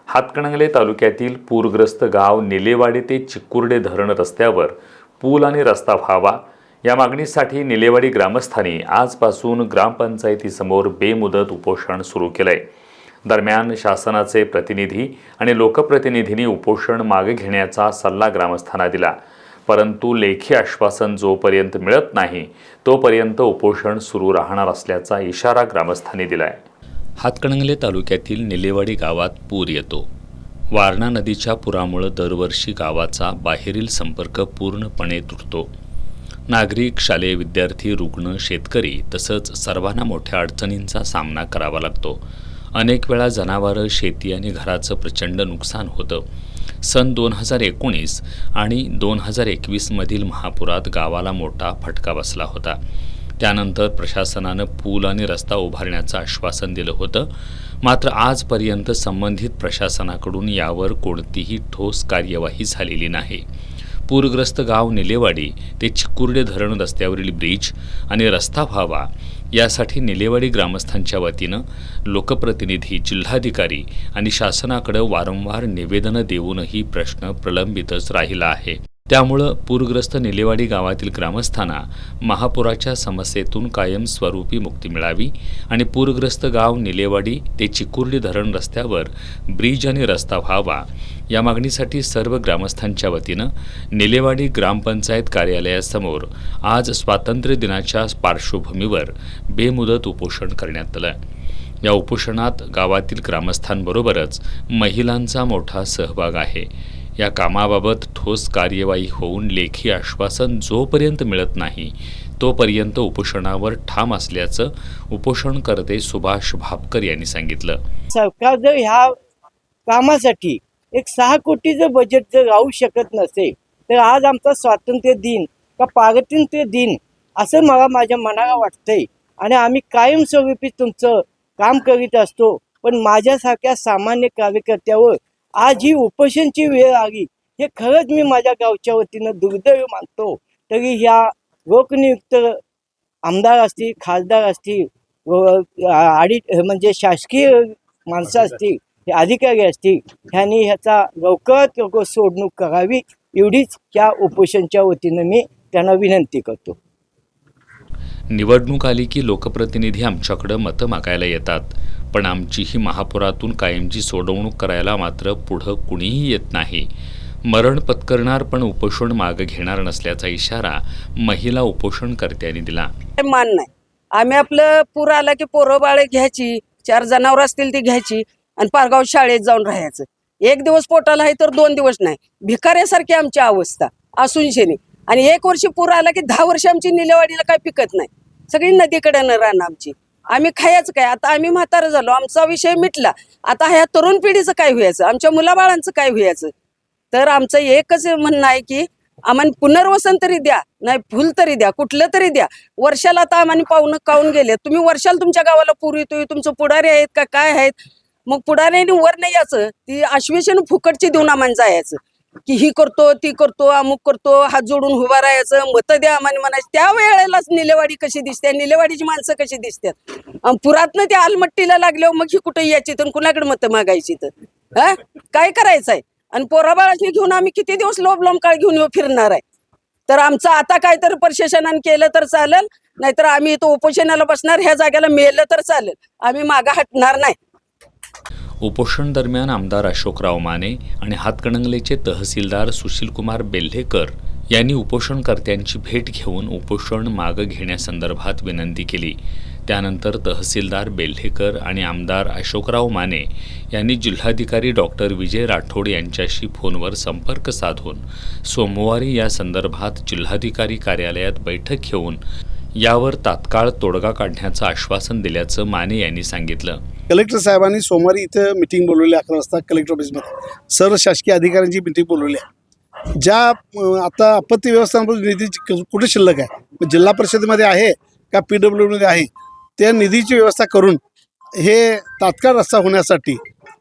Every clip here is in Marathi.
हातकणंगले तालुक्यातील पूरग्रस्त गाव निलेवाडी ते चिकुर्डे धरण रस्त्यावर पूल आणि रस्ता व्हावा या मागणीसाठी निलेवाडी ग्रामस्थांनी आजपासून ग्रामपंचायतीसमोर बेमुदत उपोषण सुरू केलंय। दरम्यान शासनाचे प्रतिनिधी आणि लोकप्रतिनिधींनी उपोषण मागे घेण्याचा सल्ला ग्रामस्थांना दिला, परंतु लेखी आश्वासन जोपर्यंत मिळत नाही तोपर्यंत उपोषण सुरू राहणार असल्याचा इशारा ग्रामस्थांनी दिलाय। हातकणंगले तालुक्यातील निलेवाडी गावात पूर येतो। वारणा नदीच्या पुरामुळे दरवर्षी गावाचा बाहेरील संपर्क पूर्णपणे तुटतो। नागरिक, शालेय विद्यार्थी, रुग्ण, शेतकरी तसंच सर्वांना मोठ्या अडचणींचा सामना करावा लागतो। अनेक वेळा जनावरं, शेती आणि घराचं प्रचंड नुकसान होतं। सन 2019 आणि 2021 मधील महापुरात गावाला मोठा फटका बसला होता। त्यानंतर प्रशासनानं पूल आणि रस्ता उभारण्याचं आश्वासन दिलं होतं, मात्र आजपर्यंत संबंधित प्रशासनाकडून यावर कोणतीही ठोस कार्यवाही झालेली नाही। पूरग्रस्त गाव निलेवाडी ते चिकुर्डे धरण रस्त्यावरील ब्रिज आणि रस्ता व्हावा यासाठी निलेवाडी ग्रामस्थांच्या वतीनं लोकप्रतिनिधी, जिल्हाधिकारी आणि शासनाकडे वारंवार निवेदनं देऊनही प्रश्न प्रलंबितच राहिला आहे। त्यामुळे पूरग्रस्त निलेवाडी गावातील ग्रामस्थांना महापुराच्या समस्येतून कायमस्वरूपी मुक्ती मिळावी आणि पूरग्रस्त गाव निलेवाडी ते चिकुर्डे धरण रस्त्यावर ब्रिज आणि रस्ता व्हावा या मागणीसाठी सर्व ग्रामस्थांच्या वतीनं निलेवाडी ग्रामपंचायत कार्यालयासमोर आज स्वातंत्र्य दिनाच्या पार्श्वभूमीवर बेमुदत उपोषण करण्यात आलं। या उपोषणात गावातील ग्रामस्थांबरोबरच महिलांचा मोठा सहभाग आहे। या कामाबाबत ठोस कार्यवाही होऊन लेखी आश्वासन जोपर्यंत मिळत नाही तोपर्यंत उपोषणावर ठाम असल्याचं उपोषणकर्ते सुभाष भापकर यांनी सांगितलं। सरकार जर ह्या कामासाठी एक 6 कोटीचं बजेट जर राहू शकत नसेल तर आज आमचा स्वातंत्र्य दिन का पारतंत्र्य दिन असं मला माझ्या मनाला वाटतंय आणि आम्ही कायमस्वरूपी तुमचं काम करीत असतो। पण माझ्यासारख्या सामान्य कार्यकर्त्यावर आज ही उपोषणची वेळ आली हे खरंच मी माझ्या गावच्या वतीनं दुर्दैव मानतो। तरी ह्या लोकनियुक्त आमदार असतील, खासदार असतील, म्हणजे शासकीय माणसं असतील, अधिकारी असतील, ह्यांनी ह्याचा लवकरात लवकर सोडणूक करावी एवढीच या उपोषणच्या वतीनं मी त्यांना विनंती करतो। निवडणूक आली की लोकप्रतिनिधी आमच्याकडे मतं मागायला येतात, पण आमची ही महापुरातून कायमची सोडवणूक करायला मात्र पुढं कुणीही येत नाही। मरण पत्करणार पण उपोषण मागे घेणार नसल्याचा इशारा महिला उपोषणकर्त्यांनी दिला। मान नाही, आम्ही आपलं पूर आला की पोरं बाळे घ्यायची, 4 जनावर असतील ती घ्यायची आणि पारगाव शाळेत जाऊन राहायचं। 1 दिवस पोटाला आहे तर 2 दिवस नाही, भिकाऱ्यासारखी आमची अवस्था असून शेनी। आणि 1 वर्ष पूर आला की 10 वर्ष आमची निलेवाडीला काय पिकत नाही, सगळी नदीकडे न राहणं आमची। आम्ही खायचं काय? आता आम्ही म्हातारं झालो, आमचा विषय मिटला, आता ह्या तरुण पिढीचं काय व्हायचं, आमच्या मुलाबाळांचं काय व्हायचं? तर आमचं एकच म्हणणं आहे की आम्हाला पुनर्वसन तरी द्या, नाही फुल तरी द्या, कुठलं तरी द्या। वर्षाला आता आम्हाला पाहुणं काऊन गेले, तुम्ही वर्षाला तुमच्या गावाला पूर येतोय, तुमचं पुढारी आहेत का काय आहेत? मग पुढाऱ्याने वर नाही यायचं, ती आश्वासन फुकटची देऊन आम्हाला जायचं की ही करतो, ती करतो, अमुक करतो, हात जोडून उभा राहायचं, मतं द्या आम्हाला म्हणायचं। त्या वेळेलाच निलेवाडी कशी दिसते, निलेवाडीची माणसं कशी दिसतात? पुरातनं त्या आलमट्टीला लागल्यावर मग ही कुठे यायची तर कुणाकडे मतं मागायची तर काय करायचंय? आणि पोराबाळाची घेऊन आम्ही किती दिवस लोंबकाळ घेऊन फिरणार आहे? तर आमचं आता काय तर प्रशासनाने केलं तर चालेल, नाहीतर आम्ही इथं उपोषणाला बसणार, ह्या जागेला मेलं तर चालेल, आम्ही मागं हटणार नाही। उपोषण दरम्यान आमदार अशोकराव माने आणि हातकणंगलेचे तहसीलदार सुशीलकुमार बेल्हेकर यांनी उपोषणकर्त्यांची भेट घेऊन उपोषण मागे घेण्यासंदर्भात विनंती केली। त्यानंतर तहसीलदार बेल्हेकर आणि आमदार अशोकराव माने यांनी जिल्हाधिकारी डॉक्टर विजय राठोड यांच्याशी फोनवर संपर्क साधून सोमवारी या संदर्भात जिल्हाधिकारी कार्यालयात बैठक घेऊन यावर तात्काळ तोडगा काढण्याचं आश्वासन दिल्याचं माने यांनी सांगितलं। कलेक्टर साहेबांनी सोमवारी इथं मीटिंग बोलवली 11 वाजता कलेक्टर ऑफिसमध्ये, सर्व शासकीय अधिकाऱ्यांची मीटिंग बोलवली आहे। ज्या आता आपत्ती व्यवस्थापन निधी कुठे शिल्लक आहे, जिल्हा परिषदेमध्ये आहे का PWमध्ये आहे, त्या निधीची व्यवस्था करून हे तात्काळ रस्ता होण्यासाठी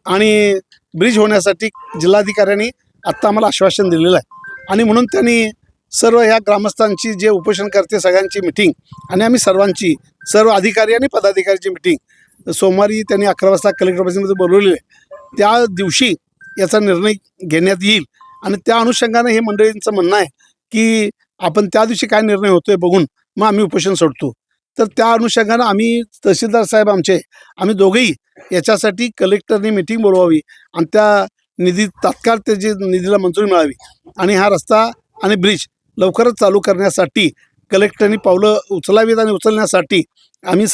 आणि ब्रिज होण्यासाठी जिल्हाधिकाऱ्यांनी आत्ता आम्हाला आश्वासन दिलेलं आहे। आणि म्हणून त्यांनी सर्व ह्या ग्रामस्थांची जे उपोषण करते सगळ्यांची मीटिंग आणि आम्ही सर्व अधिकारी आणि पदाधिकाऱ्यांची मीटिंग सोमवारी त्यांनी 11 वाजता कलेक्टर ऑफिसमध्ये बोलवलेली आहे। त्या दिवशी याचा निर्णय घेण्यात येईल आणि त्या अनुषंगाने हे मंडळींचं म्हणणं आहे की आपण त्या दिवशी काय निर्णय होतोय बघून मग आम्ही उपोषण सोडतो. तर त्या अनुषंगानं आम्ही तहसीलदार साहेब आम्ही दोघेही याच्यासाठी कलेक्टरने मिटिंग बोलवावी आणि त्या निधी तात्काळ त्याची निधीला मंजुरी मिळावी आणि हा रस्ता आणि ब्रिज लवकरच चालू करण्यासाठी कलेक्टरनी पावलं उचलावीत आणि उचलण्यासाठी आम्ही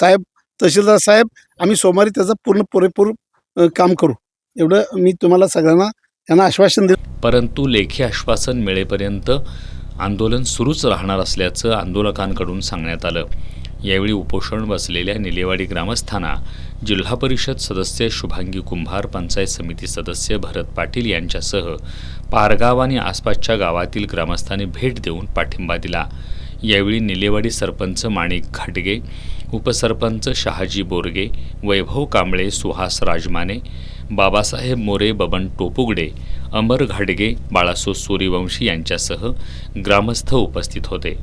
तहसीलदार साहेब आम्ही सोमवारी त्याचं पुरेपूर काम करू एवढं मी तुम्हाला सगळ्यांना यांना आश्वासन दिलं. परंतु लेखी आश्वासन मिळेपर्यंत आंदोलन सुरूच राहणार असल्याचं आंदोलकांकडून सांगण्यात आलं. यावेळी उपोषण बसलेल्या निलेवाडी ग्रामस्थांना जिल्हा परिषद सदस्य शुभांगी कुंभार, पंचायत समिती सदस्य भरत पाटील यांच्यासह पारगाव आणि आसपासच्या गावातील ग्रामस्थांनी भेट देऊन पाठिंबा दिला. यावेळी निलेवाडी सरपंच माणिक घाटगे, उपसरपंच शहाजी बोरगे, वैभव कांबळे, सुहास राजमाने, बाबासाहेब मोरे, बबन टोपुगडे, अमर घाटगे, बाळासो सूर्यवंशी यांच्यासह ग्रामस्थ उपस्थित होते.